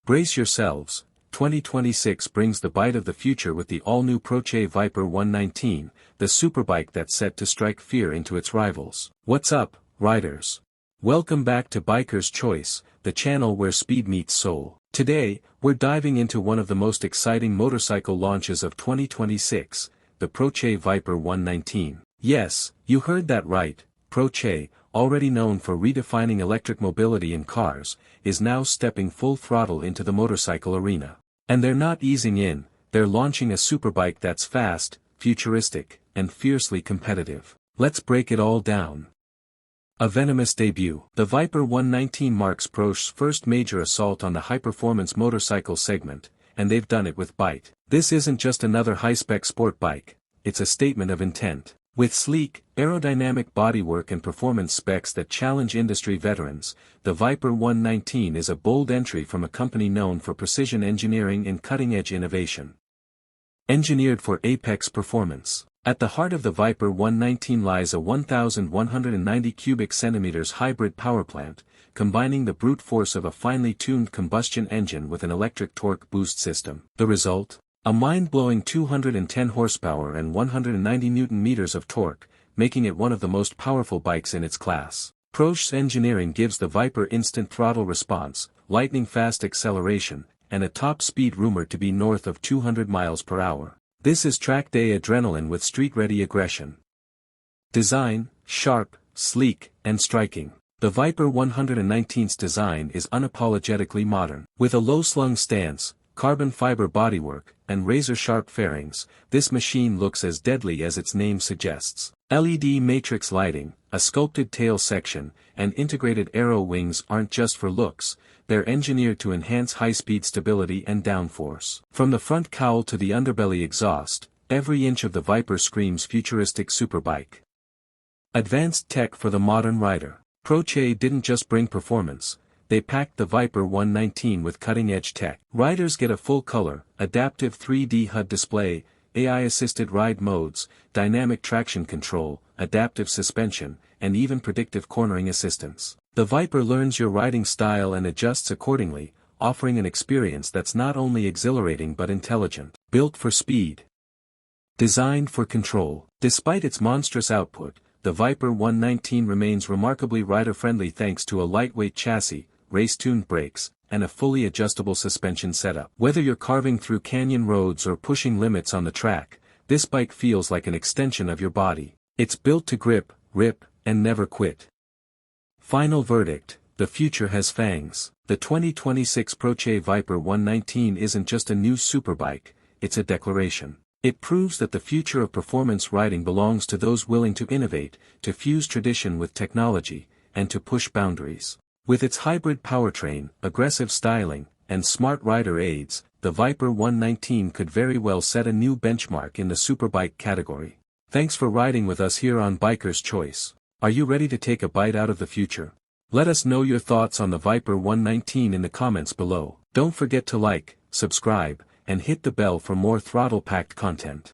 Brace yourselves, 2026 brings the bite of the future with the all-new Proche Viper 119, the superbike that's set to strike fear into its rivals. What's up, riders? Welcome back to Biker's Choice, the channel where speed meets soul. Today, we're diving into one of the most exciting motorcycle launches of 2026, the Proche Viper 119. Yes, you heard that right, Proche, already known for redefining electric mobility in cars, is now stepping full throttle into the motorcycle arena. And they're not easing in, they're launching a superbike that's fast, futuristic, and fiercely competitive. Let's break it all down. A venomous debut. The Viper 119 marks Proche's first major assault on the high-performance motorcycle segment, and they've done it with bite. This isn't just another high-spec sport bike, it's a statement of intent. With sleek, aerodynamic bodywork and performance specs that challenge industry veterans, the Viper 119 is a bold entry from a company known for precision engineering and cutting-edge innovation. Engineered for apex performance. At the heart of the Viper 119 lies a 1,190 cubic centimeters hybrid powerplant, combining the brute force of a finely tuned combustion engine with an electric torque boost system. The result? A mind-blowing 210 horsepower and 190 Nm of torque, making it one of the most powerful bikes in its class. Proche's engineering gives the Viper instant throttle response, lightning-fast acceleration, and a top speed rumored to be north of 200 miles per hour. This is track-day adrenaline with street-ready aggression. Design: sharp, sleek, and striking. The Viper 119's design is unapologetically modern. With a low-slung stance, carbon fiber bodywork, and razor-sharp fairings, this machine looks as deadly as its name suggests. LED matrix lighting, a sculpted tail section, and integrated aero wings aren't just for looks, they're engineered to enhance high-speed stability and downforce. From the front cowl to the underbelly exhaust, every inch of the Viper screams futuristic superbike. Advanced tech for the modern rider. Proche didn't just bring performance, they packed the Viper 119 with cutting-edge tech. Riders get a full-color, adaptive 3D HUD display, AI-assisted ride modes, dynamic traction control, adaptive suspension, and even predictive cornering assistance. The Viper learns your riding style and adjusts accordingly, offering an experience that's not only exhilarating but intelligent. Built for speed. Designed for control. Despite its monstrous output, the Viper 119 remains remarkably rider-friendly thanks to a lightweight chassis, race-tuned brakes, and a fully adjustable suspension setup. Whether you're carving through canyon roads or pushing limits on the track, this bike feels like an extension of your body. It's built to grip, rip, and never quit. Final verdict: the future has fangs. The 2026 Proche Viper 119 isn't just a new superbike, it's a declaration. It proves that the future of performance riding belongs to those willing to innovate, to fuse tradition with technology, and to push boundaries. With its hybrid powertrain, aggressive styling, and smart rider aids, the Viper 119 could very well set a new benchmark in the superbike category. Thanks for riding with us here on Biker's Choice. Are you ready to take a bite out of the future? Let us know your thoughts on the Viper 119 in the comments below. Don't forget to like, subscribe, and hit the bell for more throttle-packed content.